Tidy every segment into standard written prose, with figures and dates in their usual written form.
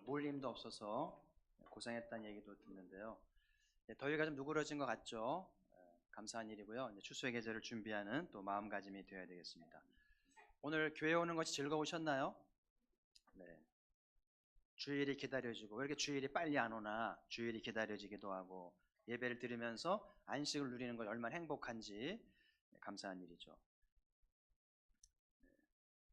몰림도 없어서 고생했다는 얘기도 듣는데요. 더위가 좀 누그러진 것 같죠? 감사한 일이고요. 추수의 계절을 준비하는 또 마음가짐이 되어야 되겠습니다. 오늘 교회 오는 것이 즐거우셨나요? 네. 주일이 기다려지고 왜 이렇게 주일이 빨리 안 오나 주일이 기다려지기도 하고 예배를 드리면서 안식을 누리는 것 얼마나 행복한지 감사한 일이죠.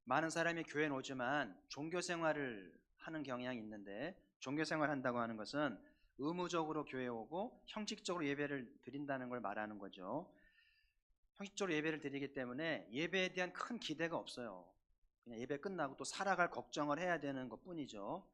많은 사람이 교회에 오지만 종교 생활을 하는 경향이 있는데, 종교 생활 한다고 하는 것은 의무적으로 교회에 오고 형식적으로 예배를 드린다는 걸 말하는 거죠. 형식적으로 예배를 드리기 때문에 예배에 대한 큰 기대가 없어요. 그냥 예배 끝나고 또 살아갈 걱정을 해야 되는 것 뿐이죠.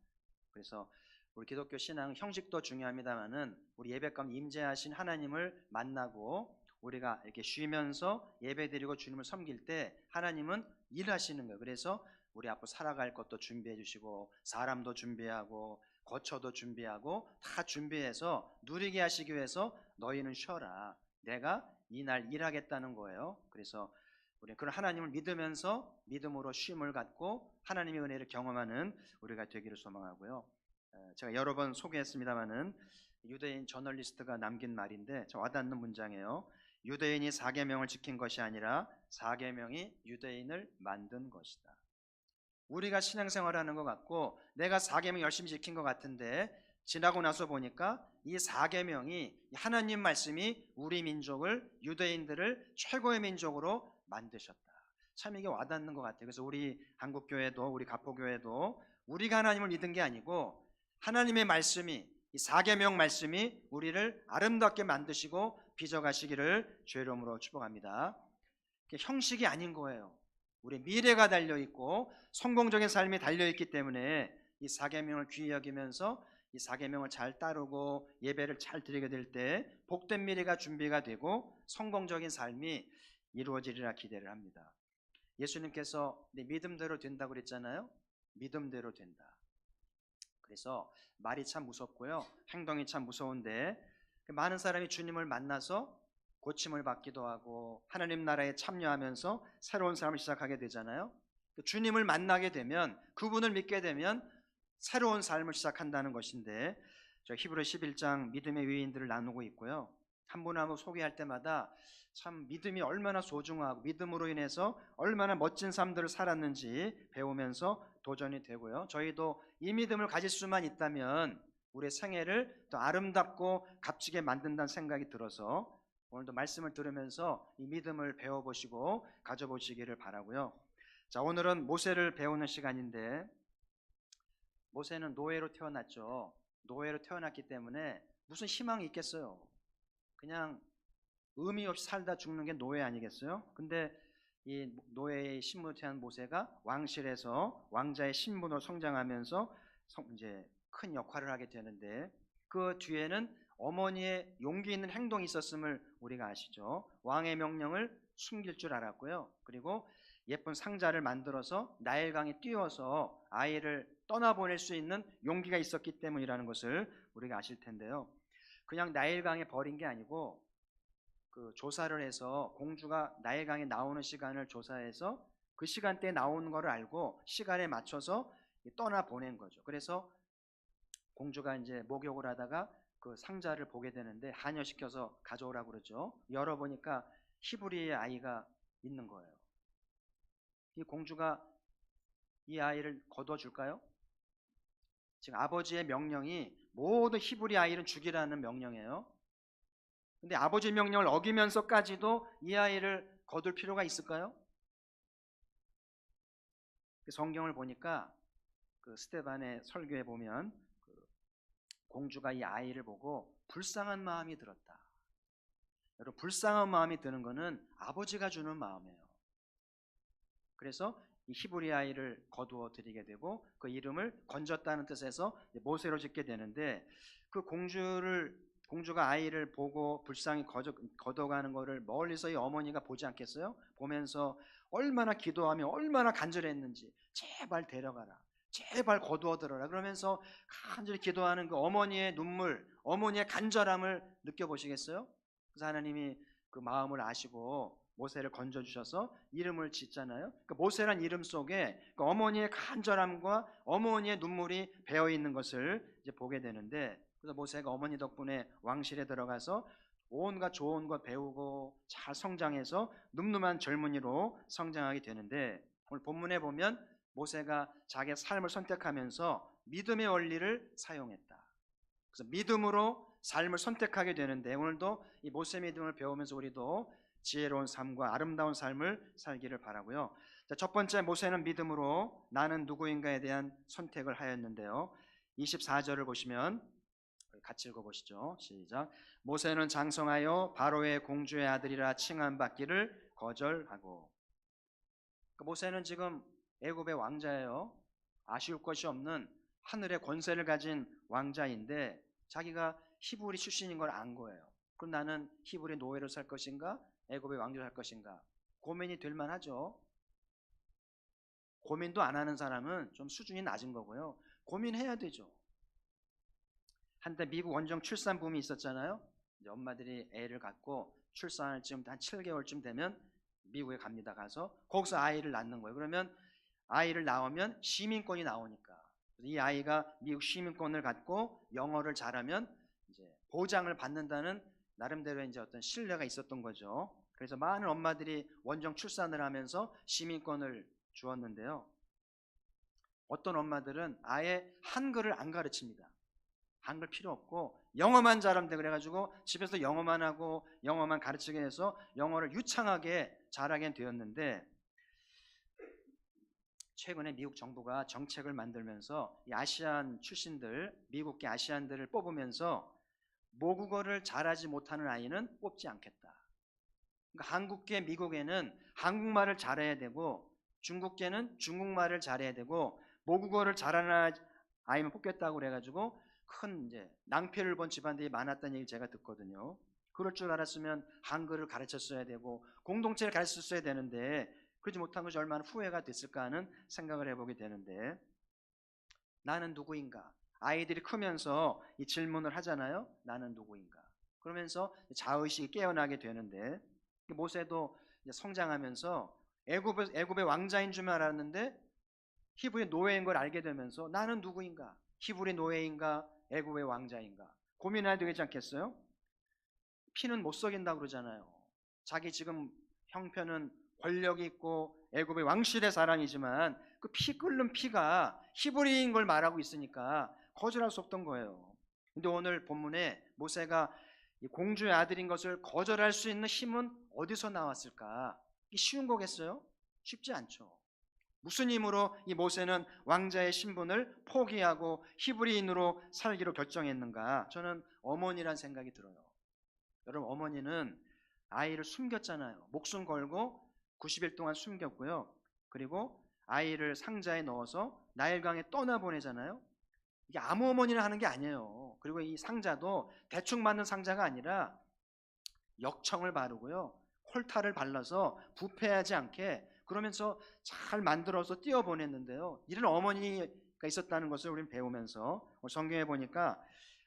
그래서 우리 기독교 신앙 형식도 중요합니다만은 우리 예배 가운데 임재하신 하나님을 만나고 우리가 이렇게 쉬면서 예배드리고 주님을 섬길 때 하나님은 일하시는 거예요. 그래서 우리 앞으로 살아갈 것도 준비해 주시고 사람도 준비하고 거처도 준비하고 다 준비해서 누리게 하시기 위해서 너희는 쉬어라, 내가 이 날 일하겠다는 거예요. 그래서 우리 그런 하나님을 믿으면서 믿음으로 쉼을 갖고 하나님의 은혜를 경험하는 우리가 되기를 소망하고요. 제가 여러 번 소개했습니다마는 유대인 저널리스트가 남긴 말인데 저 와닿는 문장이에요. 유대인이 4계명을 지킨 것이 아니라 4계명이 유대인을 만든 것이다. 우리가 신앙생활하는 것 같고 내가 4계명 열심히 지킨 것 같은데 지나고 나서 보니까 이 4계명이 하나님 말씀이 우리 민족을, 유대인들을 최고의 민족으로 만드셨다. 참 이게 와닿는 것 같아요. 그래서 우리 한국교회도 우리 가포교회도 우리가 하나님을 믿은 게 아니고 하나님의 말씀이, 이 4계명 말씀이 우리를 아름답게 만드시고 빚어가시기를 주의 이름으로 축복합니다. 형식이 아닌 거예요. 우리 미래가 달려있고 성공적인 삶이 달려있기 때문에 이 4계명을 귀히 여기면서 이 4계명을 잘 따르고 예배를 잘 드리게 될 때 복된 미래가 준비가 되고 성공적인 삶이 이루어지리라 기대를 합니다. 예수님께서 믿음대로 된다고 그랬잖아요. 믿음대로 된다. 그래서 말이 참 무섭고요, 행동이 참 무서운데 많은 사람이 주님을 만나서 고침을 받기도 하고 하나님 나라에 참여하면서 새로운 삶을 시작하게 되잖아요. 주님을 만나게 되면, 그분을 믿게 되면 새로운 삶을 시작한다는 것인데, 저 히브리 11장 믿음의 위인들을 나누고 있고요. 한 분 한 분 소개할 때마다 참 믿음이 얼마나 소중하고 믿음으로 인해서 얼마나 멋진 삶들을 살았는지 배우면서 도전이 되고요. 저희도 이 믿음을 가질 수만 있다면 우리의 생애를 더 아름답고 값지게 만든다는 생각이 들어서 오늘도 말씀을 들으면서 이 믿음을 배워보시고 가져보시기를 바라고요. 자, 오늘은 모세를 배우는 시간인데, 모세는 노예로 태어났죠. 노예로 태어났기 때문에 무슨 희망이 있겠어요. 그냥 의미 없이 살다 죽는 게 노예 아니겠어요? 근데 이 노예의 신분으로 태어난 모세가 왕실에서 왕자의 신분으로 성장하면서 이제 큰 역할을 하게 되는데, 그 뒤에는 어머니의 용기 있는 행동이 있었음을 우리가 아시죠. 왕의 명령을 숨길 줄 알았고요. 그리고 예쁜 상자를 만들어서 나일강에 띄워서 아이를 떠나보낼 수 있는 용기가 있었기 때문이라는 것을 우리가 아실 텐데요. 그냥 나일강에 버린 게 아니고 그 조사를 해서 공주가 나일강에 나오는 시간을 조사해서 그 시간대에 나오는 것을 알고 시간에 맞춰서 떠나보낸 거죠. 그래서 공주가 이제 목욕을 하다가 그 상자를 보게 되는데 한여시켜서 가져오라고 그러죠. 열어보니까 히브리의 아이가 있는 거예요. 이 공주가 이 아이를 거두어 줄까요? 지금 아버지의 명령이 모든 히브리 아이를 죽이라는 명령이에요. 근데 아버지의 명령을 어기면서까지도 이 아이를 거둘 필요가 있을까요? 성경을 보니까 그 스데반의 설교에 보면 공주가 이 아이를 보고 불쌍한 마음이 들었다. 여러분, 불쌍한 마음이 드는 것은 아버지가 주는 마음이에요. 그래서 이 히브리 아이를 거두어 드리게 되고 그 이름을 건졌다는 뜻에서 모세로 짓게 되는데, 그 공주가 아이를 보고 불쌍히 거둬가는 것을 멀리서 이 어머니가 보지 않겠어요? 보면서 얼마나 기도하며 얼마나 간절했는지, 제발 데려가라, 제발 거두어 들어라 그러면서 간절히 기도하는 그 어머니의 눈물, 어머니의 간절함을 느껴보시겠어요? 그래서 하나님이 그 마음을 아시고 모세를 건져 주셔서 이름을 짓잖아요. 그러니까 모세란 이름 속에 그 어머니의 간절함과 어머니의 눈물이 배어 있는 것을 이제 보게 되는데, 그래서 모세가 어머니 덕분에 왕실에 들어가서 온갖 좋은 것 배우고 잘 성장해서 늠름한 젊은이로 성장하게 되는데, 오늘 본문에 보면 모세가 자기의 삶을 선택하면서 믿음의 원리를 사용했다. 그래서 믿음으로 삶을 선택하게 되는데, 오늘도 이 모세 믿음을 배우면서 우리도 지혜로운 삶과 아름다운 삶을 살기를 바라고요. 자, 첫 번째, 모세는 믿음으로 나는 누구인가에 대한 선택을 하였는데요. 24절을 보시면 같이 읽어보시죠. 시작. 모세는 장성하여 바로의 공주의 아들이라 칭함받기를 거절하고. 그러니까 모세는 지금 애굽의 왕자예요. 아쉬울 것이 없는 하늘의 권세를 가진 왕자인데 자기가 히브리 출신인 걸 안 거예요. 그럼 나는 히브리 노예로 살 것인가 애굽의 왕자로 살 것인가 고민이 될 만하죠. 고민도 안 하는 사람은 좀 수준이 낮은 거고요. 고민해야 되죠. 한때 미국 원정 출산 붐이 있었잖아요. 이제 엄마들이 애를 갖고 출산할 쯤 한 7개월쯤 되면 미국에 갑니다. 가서 거기서 아이를 낳는 거예요. 그러면 아이를 낳으면 시민권이 나오니까 이 아이가 미국 시민권을 갖고 영어를 잘하면 이제 보장을 받는다는 나름대로 이제 어떤 신뢰가 있었던 거죠. 그래서 많은 엄마들이 원정 출산을 하면서 시민권을 주었는데요. 어떤 엄마들은 아예 한글을 안 가르칩니다. 한글 필요 없고 영어만 잘하면 돼. 그래가지고 집에서 영어만 하고 영어만 가르치게 해서 영어를 유창하게 잘하게 되었는데, 최근에 미국 정부가 정책을 만들면서 이 아시안 출신들, 미국계 아시안들을 뽑으면서 모국어를 잘하지 못하는 아이는 뽑지 않겠다. 그러니까 한국계 미국에는 한국말을 잘해야 되고 중국계는 중국말을 잘해야 되고 모국어를 잘하는 아이만 뽑겠다고 그래가지고 큰 이제 낭패를 본 집안들이 많았다는 얘기 제가 듣거든요. 그럴 줄 알았으면 한글을 가르쳤어야 되고 공동체를 가르쳤어야 되는데 그러지 못한 것이 얼마나 후회가 됐을까 하는 생각을 해보게 되는데, 나는 누구인가? 아이들이 크면서 이 질문을 하잖아요. 나는 누구인가? 그러면서 자의식이 깨어나게 되는데, 모세도 이제 성장하면서 애굽의 왕자인 줄 알았는데 히브리 노예인 걸 알게 되면서 나는 누구인가? 히브리 노예인가? 애굽의 왕자인가? 고민해야 되지 않겠어요? 피는 못 속인다고 그러잖아요. 자기 지금 형편은 권력이 있고 애굽의 왕실의 사람이지만 그 피 끓는 피가 히브리인 걸 말하고 있으니까 거절할 수 없던 거예요. 근데 오늘 본문에 모세가 이 공주의 아들인 것을 거절할 수 있는 힘은 어디서 나왔을까? 이게 쉬운 거겠어요? 쉽지 않죠. 무슨 힘으로 이 모세는 왕자의 신분을 포기하고 히브리인으로 살기로 결정했는가? 저는 어머니란 생각이 들어요. 여러분, 어머니는 아이를 숨겼잖아요. 목숨 걸고 90일 동안 숨겼고요. 그리고 아이를 상자에 넣어서 나일강에 떠나보내잖아요. 이게 아무 어머니나 하는 게 아니에요. 그리고 이 상자도 대충 만든 상자가 아니라 역청을 바르고요. 콜타를 발라서 부패하지 않게 그러면서 잘 만들어서 띄워보냈는데요. 이런 어머니가 있었다는 것을 우리는 배우면서 성경에 보니까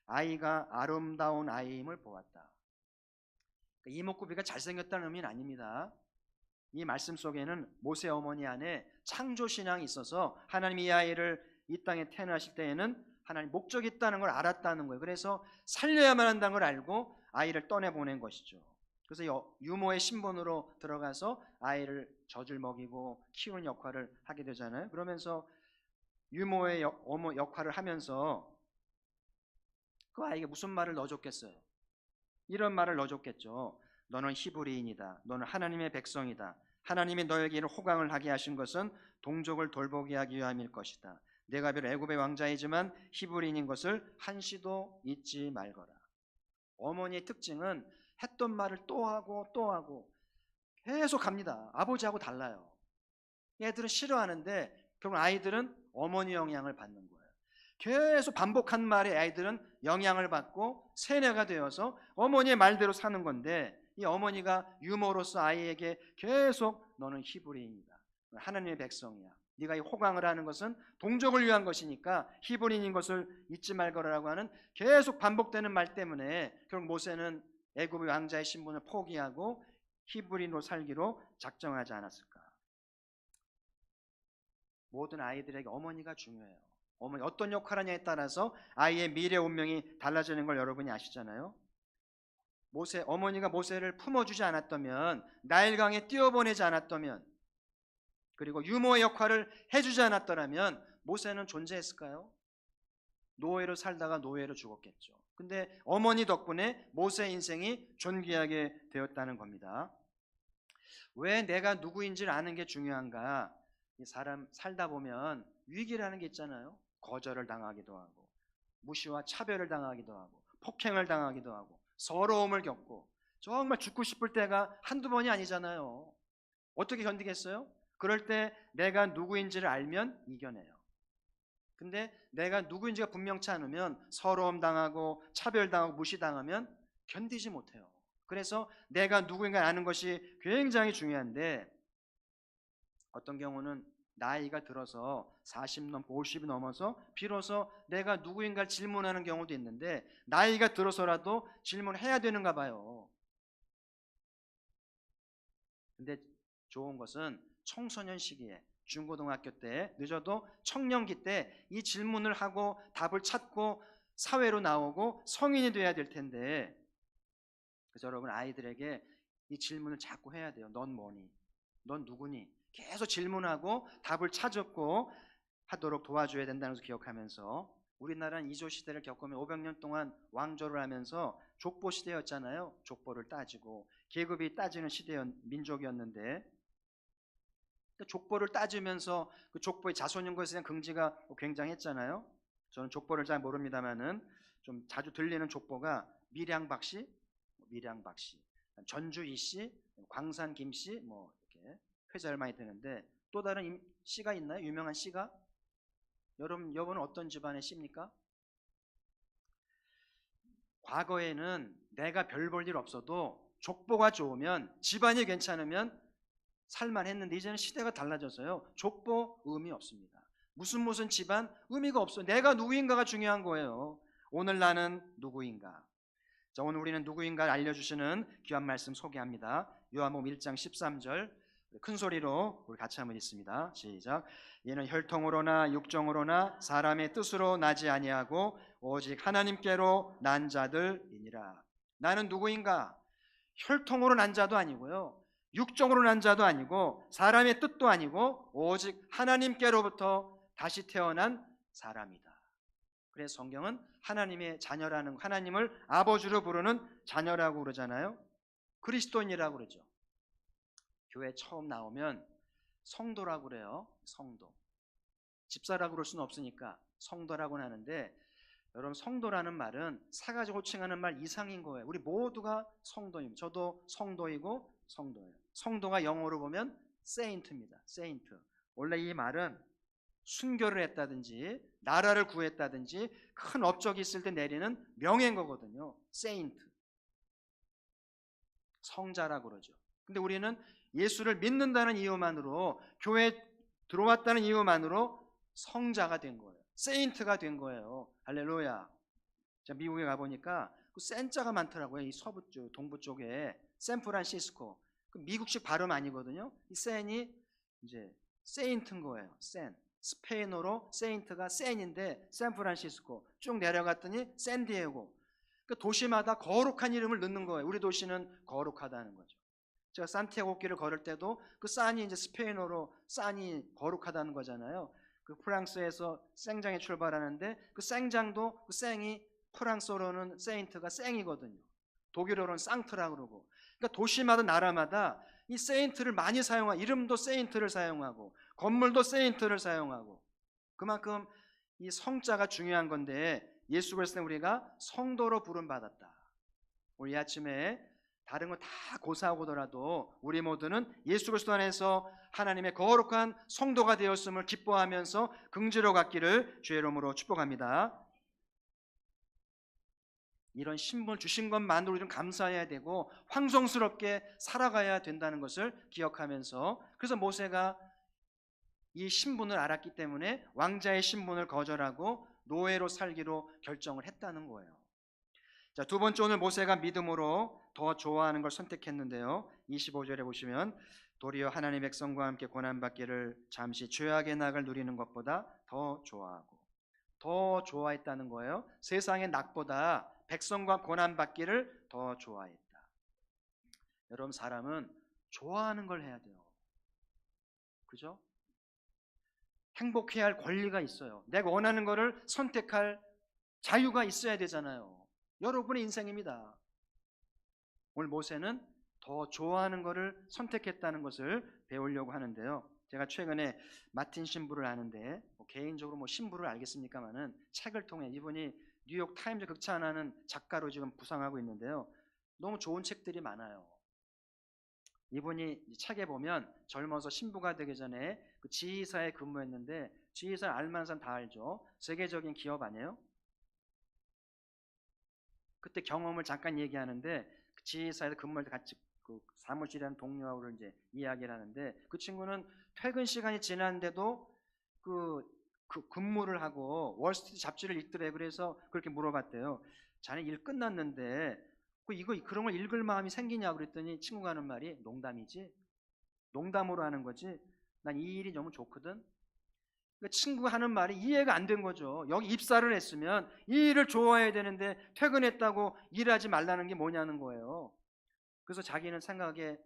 아이가 아름다운 아이임을 보았다. 이목구비가 잘생겼다는 의미는 아닙니다. 이 말씀 속에는 모세 어머니 안에 창조신앙이 있어서 하나님이 이 아이를 이 땅에 태어나실 때에는 하나님 목적이 있다는 걸 알았다는 거예요. 그래서 살려야만 한다는 걸 알고 아이를 떠내보낸 것이죠. 그래서 유모의 신분으로 들어가서 아이를 젖을 먹이고 키우는 역할을 하게 되잖아요. 그러면서 유모의 어머 역할을 하면서 그 아이에게 무슨 말을 넣어줬겠어요? 이런 말을 넣어줬겠죠. 너는 히브리인이다. 너는 하나님의 백성이다. 하나님이 너에게 이런 호강을 하게 하신 것은 동족을 돌보게 하기 위함일 것이다. 내가 비록 애굽의 왕자이지만 히브리인인 것을 한시도 잊지 말거라. 어머니의 특징은 했던 말을 또 하고 또 하고 계속 합니다. 아버지하고 달라요. 애들은 싫어하는데 결국 아이들은 어머니 영향을 받는 거예요. 계속 반복한 말에 아이들은 영향을 받고 세뇌가 되어서 어머니의 말대로 사는 건데, 이 어머니가 유머로서 아이에게 계속 너는 히브리인이다. 하나님의 백성이야. 네가 이 호강을 하는 것은 동족을 위한 것이니까 히브리인인 것을 잊지 말거라라고 하는 계속 반복되는 말 때문에 결국 모세는 애굽의 왕자의 신분을 포기하고 히브리인으로 살기로 작정하지 않았을까? 모든 아이들에게 어머니가 중요해요. 어머니 어떤 역할을 하냐에 따라서 아이의 미래 운명이 달라지는 걸 여러분이 아시잖아요. 어머니가 모세를 품어주지 않았다면, 나일강에 뛰어보내지 않았다면, 그리고 유모의 역할을 해주지 않았더라면 모세는 존재했을까요? 노예로 살다가 노예로 죽었겠죠. 근데 어머니 덕분에 모세의 인생이 존귀하게 되었다는 겁니다. 왜 내가 누구인지를 아는 게 중요한가? 이 사람 살다 보면 위기라는 게 있잖아요. 거절을 당하기도 하고, 무시와 차별을 당하기도 하고, 폭행을 당하기도 하고, 서러움을 겪고, 정말 죽고 싶을 때가 한두 번이 아니잖아요. 어떻게 견디겠어요? 그럴 때 내가 누구인지를 알면 이겨내요. 근데 내가 누구인지가 분명치 않으면 서러움 당하고 차별당하고 무시당하면 견디지 못해요. 그래서 내가 누구인가 아는 것이 굉장히 중요한데, 어떤 경우는 나이가 들어서 40 넘고 50이 넘어서 비로소 내가 누구인가를 질문하는 경우도 있는데, 나이가 들어서라도 질문해야 되는가 봐요. 근데 좋은 것은 청소년 시기에, 중고등학교 때, 늦어도 청년기 때 이 질문을 하고 답을 찾고 사회로 나오고 성인이 돼야 될 텐데, 그래서 여러분 아이들에게 이 질문을 자꾸 해야 돼요. 넌 뭐니? 넌 누구니? 계속 질문하고 답을 찾고 하도록 도와줘야 된다는 것을 기억하면서, 우리나라는 이조 시대를 겪으면 500년 동안 왕조를 하면서 족보 시대였잖아요. 족보를 따지고 계급이 따지는 민족이었는데, 족보를 따지면서 그 족보의 자손인것에 대한 긍지가 굉장했잖아요. 저는 족보를 잘 모릅니다만은 좀 자주 들리는 족보가 밀양박씨, 전주 이씨, 광산 김씨, 뭐 이렇게 회자를 많이 되는데, 또 다른 씨가 있나요? 유명한 씨가? 여러분은 어떤 집안의 씨입니까? 과거에는 내가 별 볼 일 없어도 족보가 좋으면, 집안이 괜찮으면 살만했는데, 이제는 시대가 달라져서요, 족보 의미 없습니다. 무슨 집안 의미가 없어요. 내가 누구인가가 중요한 거예요. 오늘 나는 누구인가? 자, 오늘 우리는 누구인가를 알려주시는 귀한 말씀 소개합니다. 요한복음 1장 13절 큰 소리로 우리 같이 한번 읽습니다. 시작. 얘는 혈통으로나 육정으로나 사람의 뜻으로 나지 아니하고 오직 하나님께로 난 자들이니라. 나는 누구인가? 혈통으로 난 자도 아니고요, 육정으로 난 자도 아니고, 사람의 뜻도 아니고, 오직 하나님께로부터 다시 태어난 사람이다. 그래서 성경은 하나님의 자녀라는, 하나님을 아버지로 부르는 자녀라고 그러잖아요. 그리스도인이라고 그러죠. 교회 처음 나오면 성도라고 그래요. 성도. 집사라고 그럴 수는 없으니까 성도라고 하는데, 여러분 성도라는 말은 사가지 호칭하는 말 이상인 거예요. 우리 모두가 성도입니다. 저도 성도이고 성도예요. 성도가 영어로 보면 saint입니다. saint. 원래 이 말은 순교를 했다든지 나라를 구했다든지 큰 업적이 있을 때 내리는 명예인 거거든요. saint. 성자라고 그러죠. 근데 우리는 예수를 믿는다는 이유만으로, 교회에 들어왔다는 이유만으로 성자가 된 거예요. 세인트가 된 거예요. 할렐루야. 제가 미국에 가보니까 그 센자가 많더라고요. 이 서부 쪽, 동부 쪽에 샌프란시스코. 그 미국식 발음 아니거든요. 이 센이 이제 세인트인 거예요. 센. 스페인어로 세인트가 센인데, 샌프란시스코 쭉 내려갔더니 샌디에고. 그 도시마다 거룩한 이름을 넣는 거예요. 우리 도시는 거룩하다는 거죠. 제가 산티아고 길을 걸을 때도 그 산이 이제 스페인어로 산이 거룩하다는 거잖아요. 그 프랑스에서 생장에 출발하는데 그 생장도 그 생이 프랑스어로는 세인트가 생이거든요. 독일어로는 상트라고 그러고. 그러니까 도시마다 나라마다 이 세인트를 많이 사용하고, 이름도 세인트를 사용하고, 건물도 세인트를 사용하고, 그만큼 이 성자가 중요한 건데, 예수 그리스도는 우리가 성도로 부름받았다. 우리 이 아침에 다른 거 다 고사하고더라도 우리 모두는 예수 그리스도 안에서 하나님의 거룩한 성도가 되었음을 기뻐하면서 긍지로 갖기를 주의 이름으로 축복합니다. 이런 신분을 주신 것만으로 좀 감사해야 되고 황송스럽게 살아가야 된다는 것을 기억하면서, 그래서 모세가 이 신분을 알았기 때문에 왕자의 신분을 거절하고 노예로 살기로 결정을 했다는 거예요. 자, 두 번째, 오늘 모세가 믿음으로 더 좋아하는 걸 선택했는데요. 25절에 보시면 도리어 하나님의 백성과 함께 고난받기를 잠시 죄악의 낙을 누리는 것보다 더 좋아하고, 더 좋아했다는 거예요. 세상의 낙보다 백성과 고난받기를 더 좋아했다. 여러분, 사람은 좋아하는 걸 해야 돼요. 그죠? 행복해야 할 권리가 있어요. 내가 원하는 거를 선택할 자유가 있어야 되잖아요. 여러분의 인생입니다. 오늘 모세는 더 좋아하는 것을 선택했다는 것을 배우려고 하는데요. 제가 최근에 마틴 신부를 아는데, 개인적으로 신부를 알겠습니까마는 책을 통해, 이분이 뉴욕 타임즈 극찬하는 작가로 지금 부상하고 있는데요. 너무 좋은 책들이 많아요. 이분이 책에 보면 젊어서 신부가 되기 전에 그 지휘사에 근무했는데, 지휘사 알만한 사람 다 알죠. 세계적인 기업 아니에요? 그때 경험을 잠깐 얘기하는데, 그 지휘사에서 근무할 때 같이 그 사무실에 한 동료하고 이제 이야기를 하는데, 그 친구는 퇴근 시간이 지났는데도 그 근무를 하고 월스트리트 잡지를 읽더래. 그래서 그렇게 물어봤대요. 자네 일 끝났는데 이거 그런 걸 읽을 마음이 생기냐 그랬더니 친구가 하는 말이, 농담이지, 농담으로 하는 거지, 난 이 일이 너무 좋거든. 그 친구가 하는 말이 이해가 안 된 거죠. 여기 입사를 했으면 이 일을 좋아해야 되는데 퇴근했다고 일하지 말라는 게 뭐냐는 거예요. 그래서 자기는 생각에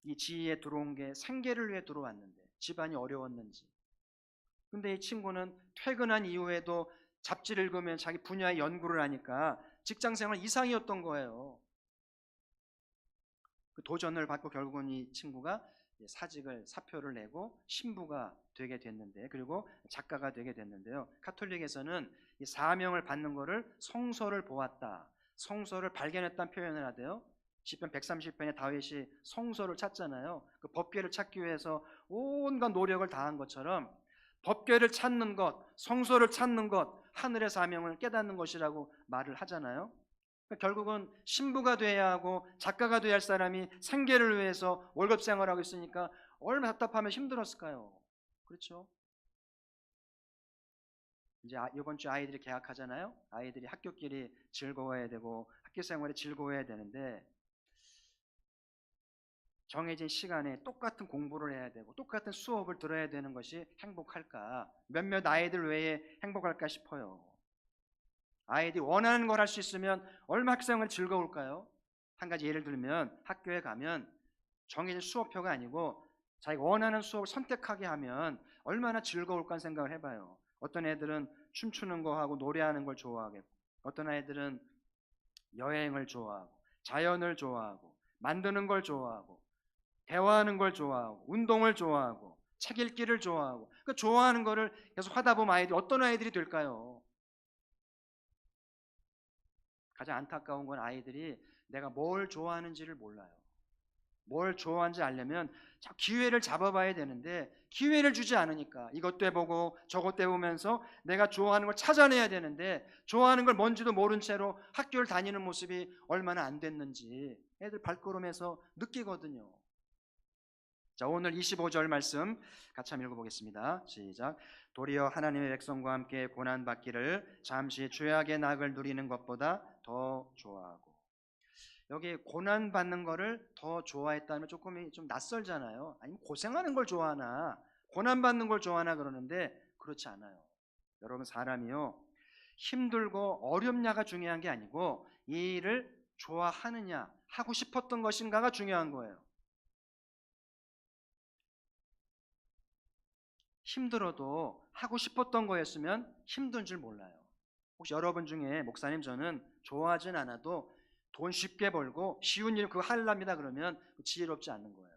이 지휘에 들어온 게 생계를 위해 들어왔는데 집안이 어려웠는지. 근데 이 친구는 퇴근한 이후에도 잡지를 읽으면 자기 분야의 연구를 하니까 직장생활 이상이었던 거예요. 그 도전을 받고 결국은 이 친구가 사표를 내고 신부가 되게 됐는데, 그리고 작가가 되게 됐는데요. 가톨릭에서는 이 사명을 받는 것을 성소를 보았다, 성소를 발견했다는 표현을 하대요. 시편 130편에 다윗이 성소를 찾잖아요. 그 법궤를 찾기 위해서 온갖 노력을 다한 것처럼 법궤를 찾는 것, 성소를 찾는 것, 하늘의 사명을 깨닫는 것이라고 말을 하잖아요. 그러니까 결국은 신부가 돼야 하고 작가가 돼야 할 사람이 생계를 위해서 월급 생활하고 있으니까 얼마나 답답하면 힘들었을까요? 그렇죠? 이제 이번 주 아이들이 개학하잖아요. 아이들이 학교끼리 즐거워야 되고 학교 생활이 즐거워야 되는데, 정해진 시간에 똑같은 공부를 해야 되고 똑같은 수업을 들어야 되는 것이 행복할까? 몇몇 아이들 외에 행복할까 싶어요. 아이들이 원하는 걸 할 수 있으면 얼마나 학생활이 즐거울까요? 한 가지 예를 들면, 학교에 가면 정해진 수업표가 아니고 자기가 원하는 수업을 선택하게 하면 얼마나 즐거울까 생각을 해봐요. 어떤 애들은 춤추는 거 하고 노래하는 걸 좋아하겠고, 어떤 아이들은 여행을 좋아하고 자연을 좋아하고 만드는 걸 좋아하고 대화하는 걸 좋아하고 운동을 좋아하고 책 읽기를 좋아하고, 그 좋아하는 거를 계속 하다 보면 아이들이 어떤 아이들이 될까요? 가장 안타까운 건 아이들이 내가 뭘 좋아하는지를 몰라요. 뭘 좋아하는지 알려면 기회를 잡아봐야 되는데 기회를 주지 않으니까 이것도 해보고 저것도 해보면서 내가 좋아하는 걸 찾아내야 되는데, 좋아하는 걸 뭔지도 모른 채로 학교를 다니는 모습이 얼마나 안 됐는지 애들 발걸음에서 느끼거든요. 자, 오늘 25절 말씀 같이 한번 읽어보겠습니다. 시작. 도리어 하나님의 백성과 함께 고난받기를 잠시 죄악의 낙을 누리는 것보다 더 좋아하고. 여기 고난받는 거를 더 좋아했다면 조금 좀 낯설잖아요. 아니면 고생하는 걸 좋아하나 고난받는 걸 좋아하나 그러는데, 그렇지 않아요. 여러분, 사람이요, 힘들고 어렵냐가 중요한 게 아니고 이 일을 좋아하느냐, 하고 싶었던 것인가가 중요한 거예요. 힘들어도 하고 싶었던 거였으면 힘든 줄 몰라요. 혹시 여러분 중에 목사님 저는 좋아하진 않아도 돈 쉽게 벌고 쉬운 일 그거 하려합니다 그러면 지혜롭지 않는 거예요.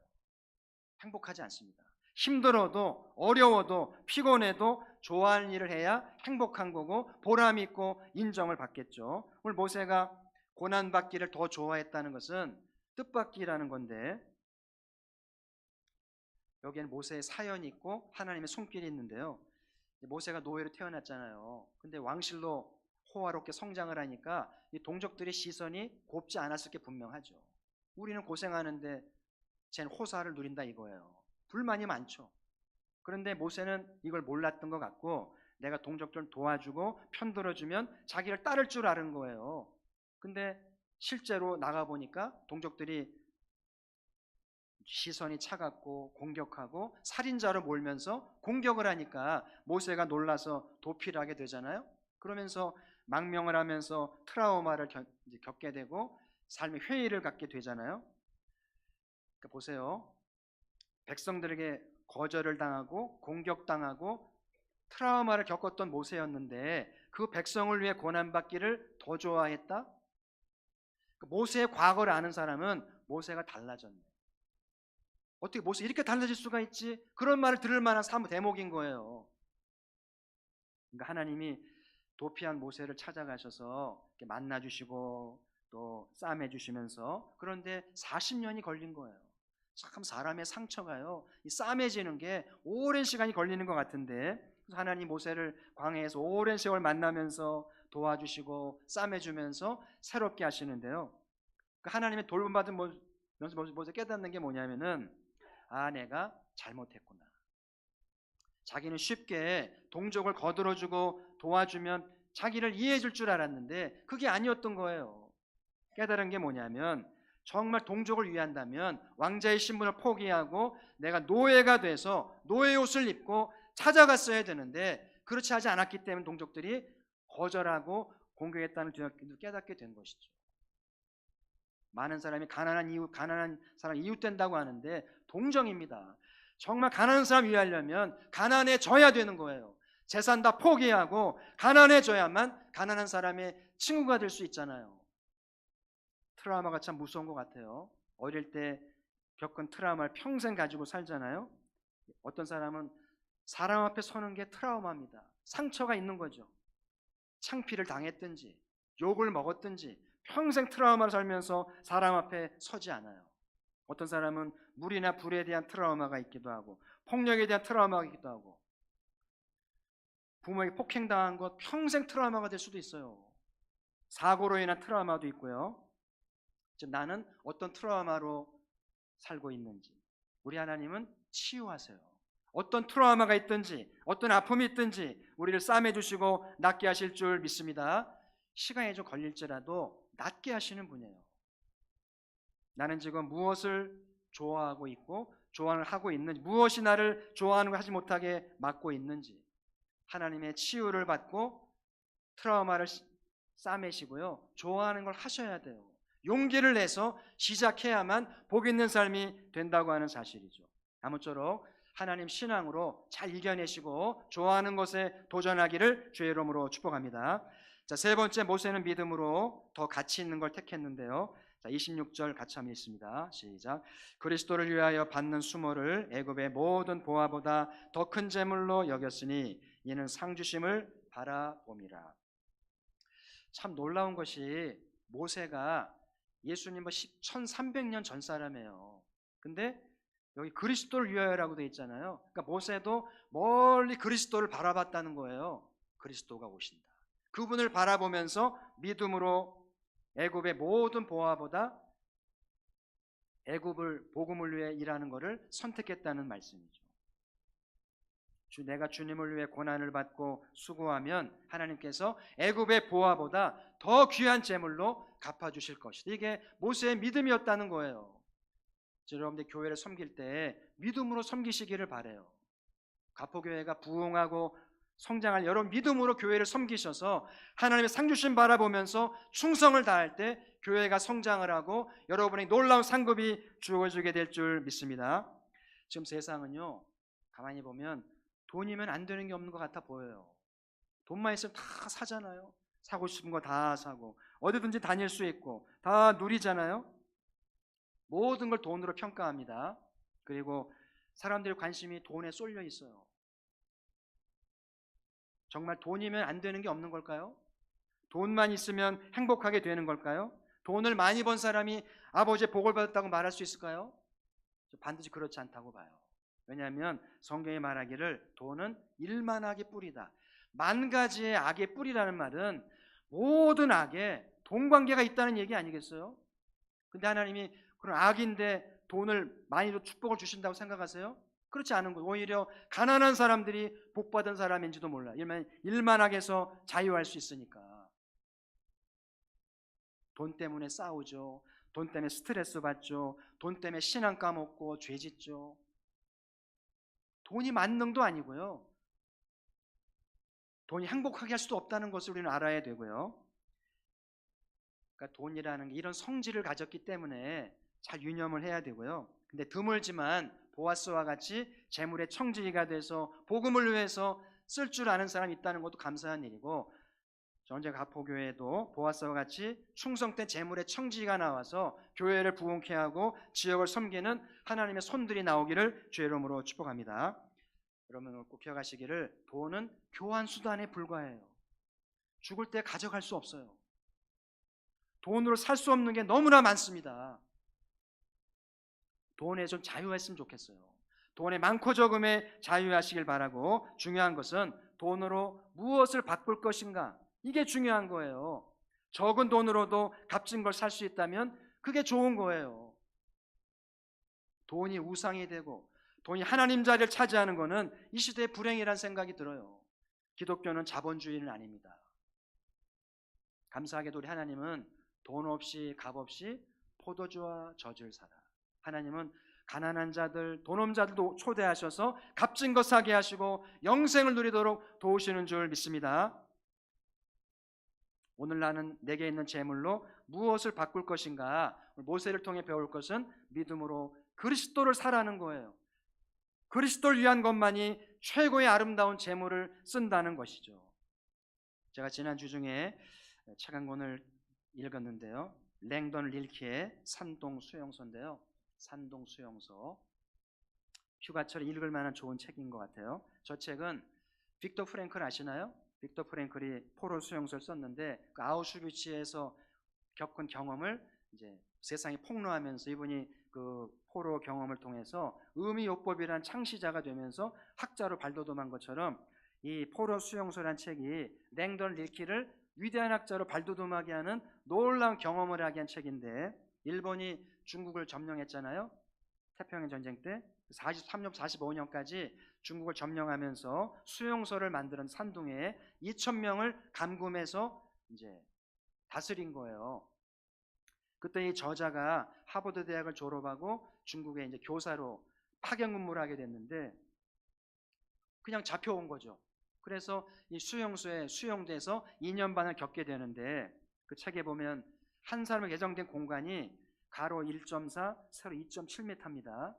행복하지 않습니다. 힘들어도 어려워도 피곤해도 좋아하는 일을 해야 행복한 거고 보람 있고 인정을 받겠죠. 오늘 모세가 고난받기를 더 좋아했다는 것은 뜻밖이라는 건데, 여기에는 모세의 사연이 있고 하나님의 손길이 있는데요. 모세가 노예로 태어났잖아요. 근데 왕실로 호화롭게 성장을 하니까 이 동족들의 시선이 곱지 않았을 게 분명하죠. 우리는 고생하는데 쟤는 호사를 누린다 이거예요. 불만이 많죠. 그런데 모세는 이걸 몰랐던 것 같고, 내가 동족들을 도와주고 편들어주면 자기를 따를 줄 아는 거예요. 근데 실제로 나가보니까 동족들이 시선이 차갑고 공격하고 살인자로 몰면서 공격을 하니까 모세가 놀라서 도피를 하게 되잖아요. 그러면서 망명을 하면서 트라우마를 겪게 되고 삶의 회의를 갖게 되잖아요. 그러니까 보세요. 백성들에게 거절을 당하고 공격당하고 트라우마를 겪었던 모세였는데 그 백성을 위해 고난받기를 더 좋아했다? 모세의 과거를 아는 사람은 모세가 달라졌네. 어떻게 모세 이렇게 달라질 수가 있지? 그런 말을 들을 만한 대목인 거예요. 그러니까 하나님이 도피한 모세를 찾아가셔서 만나주시고 또 싸매주시면서, 그런데 40년이 걸린 거예요. 참 사람의 상처가요, 이 싸매지는 게 오랜 시간이 걸리는 것 같은데, 하나님 모세를 광야에서 오랜 세월 만나면서 도와주시고 싸매주면서 새롭게 하시는데요. 하나님의 돌봄받은 모세 깨닫는 게 뭐냐면은, 내가 잘못했구나. 자기는 쉽게 동족을 거들어주고 도와주면 자기를 이해해줄 줄 알았는데 그게 아니었던 거예요. 깨달은 게 뭐냐면, 정말 동족을 위한다면 왕자의 신분을 포기하고 내가 노예가 돼서 노예 옷을 입고 찾아갔어야 되는데, 그렇지 하지 않았기 때문에 동족들이 거절하고 공격했다는 걸 깨닫게 된 것이죠. 많은 사람이 가난한 사람 이웃된다고 하는데 동정입니다. 정말 가난한 사람 위하려면 가난해져야 되는 거예요. 재산 다 포기하고 가난해져야만 가난한 사람의 친구가 될 수 있잖아요. 트라우마가 참 무서운 것 같아요. 어릴 때 겪은 트라우마를 평생 가지고 살잖아요. 어떤 사람은 사람 앞에 서는 게 트라우마입니다. 상처가 있는 거죠. 창피를 당했든지 욕을 먹었든지 평생 트라우마를 살면서 사람 앞에 서지 않아요. 어떤 사람은 물이나 불에 대한 트라우마가 있기도 하고 폭력에 대한 트라우마가 있기도 하고, 부모에게 폭행당한 것 평생 트라우마가 될 수도 있어요. 사고로 인한 트라우마도 있고요. 지금 나는 어떤 트라우마로 살고 있는지, 우리 하나님은 치유하세요. 어떤 트라우마가 있든지 어떤 아픔이 있든지 우리를 싸매주시고 낫게 하실 줄 믿습니다. 시간이 좀 걸릴지라도 낫게 하시는 분이에요. 나는 지금 무엇을 좋아하고 있고 좋아를 하고 있는지, 무엇이 나를 좋아하는 걸 하지 못하게 막고 있는지, 하나님의 치유를 받고 트라우마를 싸매시고요, 좋아하는 걸 하셔야 돼요. 용기를 내서 시작해야만 복 있는 삶이 된다고 하는 사실이죠. 아무쪼록 하나님 신앙으로 잘 이겨내시고 좋아하는 것에 도전하기를 주의 이름으로 축복합니다. 자, 세 번째, 모세는 믿음으로 더 가치 있는 걸 택했는데요. 자, 26절 같이 한번 읽습니다. 시작. 그리스도를 위하여 받는 수모를 애굽의 모든 보화보다 더 큰 재물로 여겼으니 이는 상 주심을 바라봄이라. 참 놀라운 것이, 모세가 예수님 1300년 전 사람이에요. 근데 여기 그리스도를 위하여라고 되어 있잖아요. 그러니까 모세도 멀리 그리스도를 바라봤다는 거예요. 그리스도가 오신다. 그분을 바라보면서 믿음으로 애굽의 모든 보화보다 애굽을 복음을 위해 일하는 것을 선택했다는 말씀이죠. 내가 주님을 위해 고난을 받고 수고하면 하나님께서 애굽의 보화보다 더 귀한 재물로 갚아주실 것이다. 이게 모세의 믿음이었다는 거예요. 여러분들 교회를 섬길 때 믿음으로 섬기시기를 바라요. 가포교회가 부흥하고 성장할 여러분 믿음으로 교회를 섬기셔서 하나님의 상주심 바라보면서 충성을 다할 때 교회가 성장을 하고 여러분의 놀라운 상급이 주어지게 될 줄 믿습니다. 지금 세상은요, 가만히 보면 돈이면 안 되는 게 없는 것 같아 보여요. 돈만 있으면 다 사잖아요. 사고 싶은 거 다 사고 어디든지 다닐 수 있고 다 누리잖아요. 모든 걸 돈으로 평가합니다. 그리고 사람들의 관심이 돈에 쏠려 있어요. 정말 돈이면 안 되는 게 없는 걸까요? 돈만 있으면 행복하게 되는 걸까요? 돈을 많이 번 사람이 아버지의 복을 받았다고 말할 수 있을까요? 반드시 그렇지 않다고 봐요. 왜냐하면 성경이 말하기를 돈은 일만악의 뿌리다. 만 가지의 악의 뿌리라는 말은 모든 악에 돈 관계가 있다는 얘기 아니겠어요? 근데 하나님이 그런 악인데 돈을 많이 줘 축복을 주신다고 생각하세요? 그렇지 않은 거예요. 오히려 가난한 사람들이 복받은 사람인지도 몰라. 일만악에서 자유할 수 있으니까. 돈 때문에 싸우죠. 돈 때문에 스트레스 받죠. 돈 때문에 신앙 까먹고 죄 짓죠. 돈이 만능도 아니고요. 돈이 행복하게 할 수도 없다는 것을 우리는 알아야 되고요. 그러니까 돈이라는 게 이런 성질을 가졌기 때문에 잘 유념을 해야 되고요. 근데 드물지만 보아스와 같이 재물의 청지기가 돼서 복음을 위해서 쓸 줄 아는 사람이 있다는 것도 감사한 일이고, 전제 가포교회도 보아스와 같이 충성된 재물의 청지기가 나와서 교회를 부흥케 하고 지역을 섬기는 하나님의 손들이 나오기를 주의 이름으로 축복합니다. 여러분 꼭 기억하시기를, 돈은 교환 수단에 불과해요. 죽을 때 가져갈 수 없어요. 돈으로 살 수 없는 게 너무나 많습니다. 돈에 좀 자유했으면 좋겠어요. 돈의 많고 적음에 자유하시길 바라고, 중요한 것은 돈으로 무엇을 바꿀 것인가, 이게 중요한 거예요. 적은 돈으로도 값진 걸 살 수 있다면 그게 좋은 거예요. 돈이 우상이 되고 돈이 하나님 자리를 차지하는 것은 이 시대의 불행이라는 생각이 들어요. 기독교는 자본주의는 아닙니다. 감사하게도 우리 하나님은 돈 없이 값 없이 포도주와 젖을 사라. 하나님은 가난한 자들, 돈 없는 자들도 초대하셔서 값진 것 사게 하시고 영생을 누리도록 도우시는 줄 믿습니다. 오늘 나는 내게 있는 재물로 무엇을 바꿀 것인가? 모세를 통해 배울 것은 믿음으로 그리스도를 사라는 거예요. 그리스도를 위한 것만이 최고의 아름다운 재물을 쓴다는 것이죠. 제가 지난주 중에 책 한 권을 읽었는데요. 랭던 릴키의 산동 수용소인데요. 산동 수용소. 휴가철에 읽을 만한 좋은 책인 것 같아요. 저 책은 빅터 프랭클 아시나요? 빅터 프랭클이 포로 수용소를 썼는데 그 아우슈비츠에서 겪은 경험을 이제 세상이 폭로하면서 이분이 그 포로 경험을 통해서 의미요법이라는 창시자가 되면서 학자로 발돋움한 것처럼, 이 포로 수용소라는 책이 랭던 릴키를 위대한 학자로 발돋움하게 하는 놀라운 경험을 하게 한 책인데, 일본이 중국을 점령했잖아요. 태평양 전쟁 때 43년, 45년까지 중국을 점령하면서 수용소를 만드는 산둥에 2,000명을 감금해서 이제 다스린 거예요. 그때 이 저자가 하버드 대학을 졸업하고 중국에 이제 교사로 파견 근무를 하게 됐는데 그냥 잡혀온 거죠. 그래서 이 수용소에 수용돼서 2년 반을 겪게 되는데, 그 책에 보면 한 사람을 예정된 공간이 가로 1.4, 세로 2.7m입니다.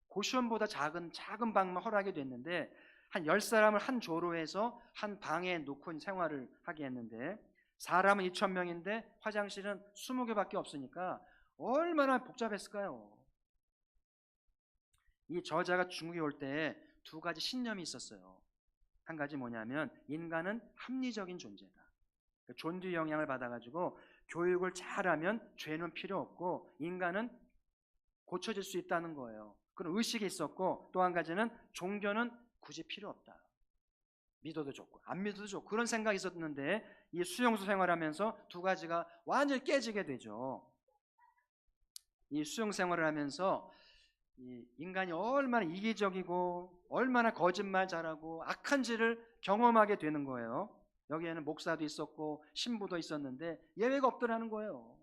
고시원보다 작은 방만 허락하게 됐는데 한 10사람을 한 조로 해서 한 방에 놓고 생활을 하게 했는데, 사람은 2,000명인데 화장실은 20개밖에 없으니까 얼마나 복잡했을까요? 이 저자가 중국에 올 때 두 가지 신념이 있었어요. 한 가지 뭐냐면, 인간은 합리적인 존재다. 존귀 영향을 받아가지고 교육을 잘하면 죄는 필요 없고 인간은 고쳐질 수 있다는 거예요. 그런 의식이 있었고, 또 한 가지는 종교는 굳이 필요 없다. 믿어도 좋고 안 믿어도 좋고, 그런 생각이 있었는데 이 수용소 생활하면서 두 가지가 완전히 깨지게 되죠. 이 수용 생활을 하면서 이 인간이 얼마나 이기적이고 얼마나 거짓말 잘하고 악한지를 경험하게 되는 거예요. 여기에는 목사도 있었고 신부도 있었는데 예외가 없더라는 거예요.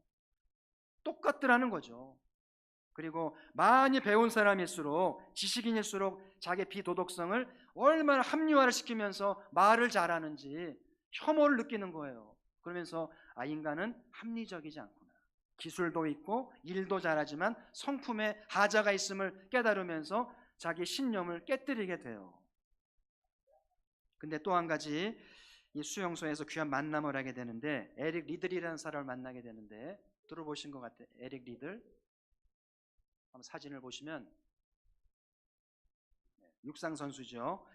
똑같더라는 거죠. 그리고 많이 배운 사람일수록, 지식인일수록 자기 비도덕성을 얼마나 합리화를 시키면서 말을 잘하는지 혐오를 느끼는 거예요. 그러면서 인간은 합리적이지 않구나. 기술도 있고 일도 잘하지만 성품에 하자가 있음을 깨달으면서 자기 신념을 깨뜨리게 돼요. 근데 또 한 가지, 이 수용소에서 귀한 만남을 하게 되는데 에릭 리들이라는 사람을 만나게 되는데, 들어보신 것 같아요. 에릭 리들. 한번 사진을 보시면 육상 선수죠.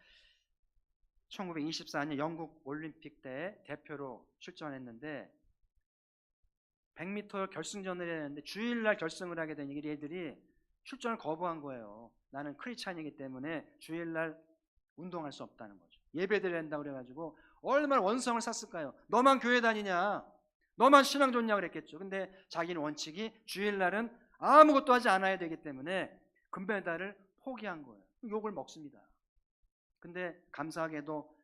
1924년 영국 올림픽 때 대표로 출전했는데 100m 결승전을 했는데 주일날 결승을 하게 된 얘들이 출전을 거부한 거예요. 나는 크리스찬이기 때문에 주일날 운동할 수 없다는 거죠. 예배드려야 된다고 그래가지고 얼마나 원성을 샀을까요? 너만 교회 다니냐, 너만 신앙 좋냐 그랬겠죠. 근데 자기는 원칙이 주일날은 아무것도 하지 않아야 되기 때문에 금메달을 포기한 거예요. 욕을 먹습니다. 근데 감사하게도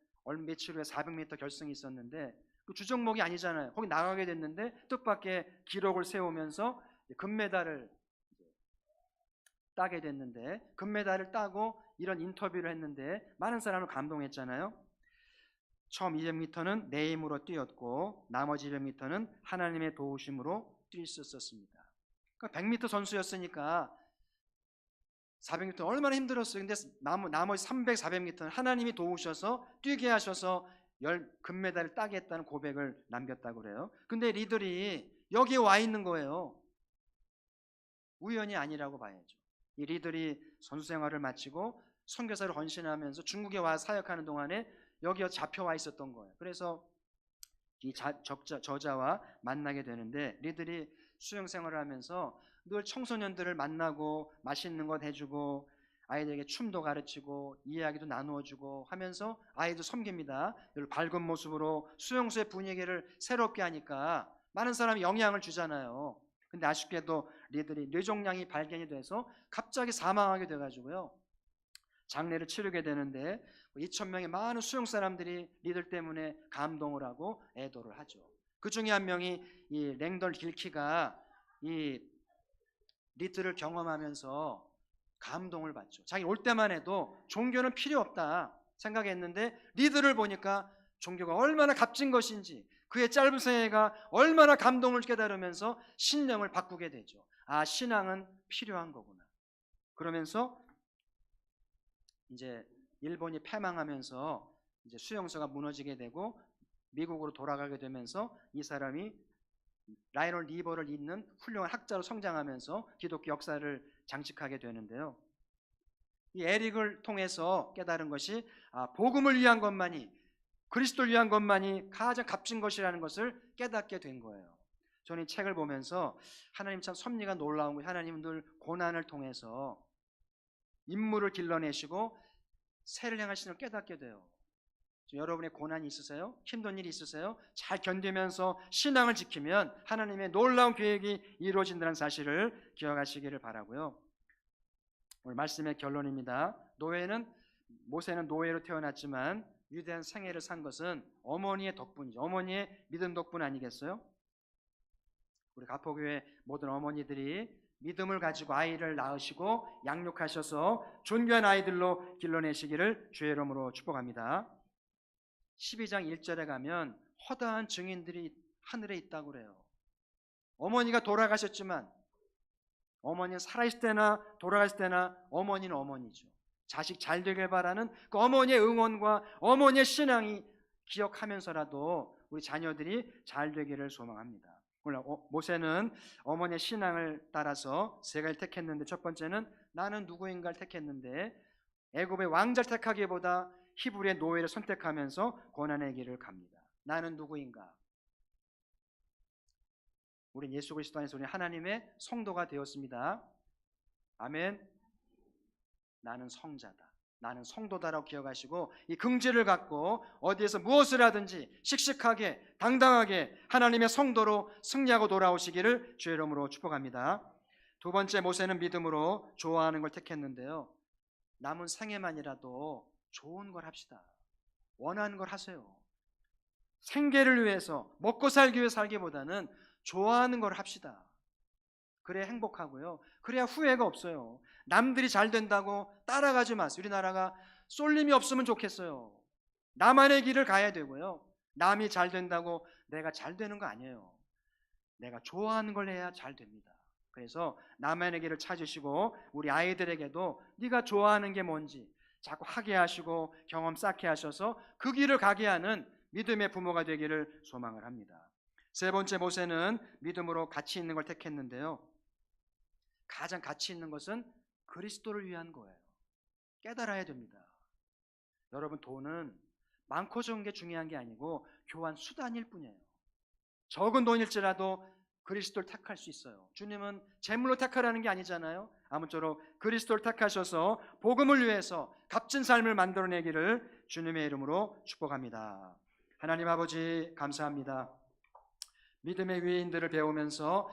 며칠 후에 400m 결승이 있었는데 그 주종목이 아니잖아요. 거기 나가게 됐는데 뜻밖의 기록을 세우면서 금메달을 따게 됐는데, 금메달을 따고 이런 인터뷰를 했는데 많은 사람을 감동했잖아요. 처음 200m는 내 힘으로 뛰었고 나머지 200m는 하나님의 도우심으로 뛸 수 있었습니다. 그러니까 100m 선수였으니까 400m 얼마나 힘들었어요. 근데 나머지 300, 400m는 하나님이 도우셔서 뛰게 하셔서 금메달을 따게 했다는 고백을 남겼다고 그래요. 근데 리들이 여기에 와 있는 거예요. 우연이 아니라고 봐야죠. 이 리들이 선수 생활을 마치고 선교사로 헌신하면서 중국에 와 사역하는 동안에 여기에 잡혀와 있었던 거예요. 그래서 이 저자와 만나게 되는데, 리들이 수영 생활을 하면서 늘 청소년들을 만나고 맛있는 것 해주고 아이들에게 춤도 가르치고 이야기도 나누어주고 하면서 아이도 섬깁니다. 늘 밝은 모습으로 수용소의 분위기를 새롭게 하니까 많은 사람이 영향을 주잖아요. 근데 아쉽게도 리들이 뇌종양이 발견이 돼서 갑자기 사망하게 돼가지고요, 장례를 치르게 되는데 2,000명의 많은 수용 사람들이 리들 때문에 감동을 하고 애도를 하죠. 그 중에 한 명이 이 랭덜 길키가 이 리들을 경험하면서 감동을 받죠. 자기 올 때만 해도 종교는 필요 없다 생각했는데 리들을 보니까 종교가 얼마나 값진 것인지, 그의 짧은 생애가 얼마나 감동을 깨달으면서 신념을 바꾸게 되죠. 아, 신앙은 필요한 거구나. 그러면서 이제 일본이 패망하면서 이제 수용소가 무너지게 되고 미국으로 돌아가게 되면서 이 사람이 라이널 리버를 잇는 훌륭한 학자로 성장하면서 기독교 역사를 장식하게 되는데요. 이 에릭을 통해서 깨달은 것이 복음을 위한 것만이, 그리스도를 위한 것만이 가장 값진 것이라는 것을 깨닫게 된 거예요. 저는 이 책을 보면서 하나님 참 섭리가 놀라운 거예요. 하나님은 늘 고난을 통해서 인물을 길러내시고 세를 행하시는 걸 깨닫게 돼요. 여러분의 고난이 있으세요? 힘든 일이 있으세요? 잘 견디면서 신앙을 지키면 하나님의 놀라운 계획이 이루어진다는 사실을 기억하시기를 바라고요. 오늘 말씀의 결론입니다. 모세는 노예로 태어났지만 위대한 생애를 산 것은 어머니의 덕분이죠. 어머니의 믿음 덕분 아니겠어요? 우리 가포교회 모든 어머니들이 믿음을 가지고 아이를 낳으시고 양육하셔서 존귀한 아이들로 길러내시기를 주의 이름으로 축복합니다. 12장 1절에 가면 허다한 증인들이 하늘에 있다고 그래요. 어머니가 돌아가셨지만, 어머니는 살아있을 때나 돌아갔을 때나 어머니는 어머니죠. 자식 잘 되길 바라는 그 어머니의 응원과 어머니의 신앙이 기억하면서라도 우리 자녀들이 잘 되기를 소망합니다. 오늘 모세는 어머니의 신앙을 따라서 세 가지를 택했는데, 첫 번째는 나는 누구인가를 택했는데 애굽의 왕자를 택하기보다 히브리의 노예를 선택하면서 고난의 길을 갑니다. 나는 누구인가? 우린 예수 그리스도 안에서 우리 하나님의 성도가 되었습니다. 아멘. 나는 성자다, 나는 성도다라고 기억하시고 이 긍지를 갖고 어디에서 무엇을 하든지 씩씩하게 당당하게 하나님의 성도로 승리하고 돌아오시기를 주의 이름으로 축복합니다. 두 번째, 모세는 믿음으로 좋아하는 걸 택했는데요, 남은 생애만이라도 좋은 걸 합시다. 원하는 걸 하세요. 생계를 위해서 먹고 살기 위해 살기보다는 좋아하는 걸 합시다. 그래야 행복하고요, 그래야 후회가 없어요. 남들이 잘 된다고 따라가지 마세요. 우리나라가 쏠림이 없으면 좋겠어요. 나만의 길을 가야 되고요, 남이 잘 된다고 내가 잘 되는 거 아니에요. 내가 좋아하는 걸 해야 잘 됩니다. 그래서 나만의 길을 찾으시고 우리 아이들에게도 네가 좋아하는 게 뭔지 자꾸 하게 하시고 경험 쌓게 하셔서 그 길을 가게 하는 믿음의 부모가 되기를 소망을 합니다. 세 번째, 모세는 믿음으로 가치 있는 걸 택했는데요, 가장 가치 있는 것은 그리스도를 위한 거예요. 깨달아야 됩니다. 여러분, 돈은 많고 적은 게 중요한 게 아니고 교환 수단일 뿐이에요. 적은 돈일지라도 그리스도를 택할 수 있어요. 주님은 재물로 택하라는 게 아니잖아요. 아무쪼록 그리스도를 택하셔서 복음을 위해서 값진 삶을 만들어내기를 주님의 이름으로 축복합니다. 하나님 아버지, 감사합니다. 믿음의 위인들을 배우면서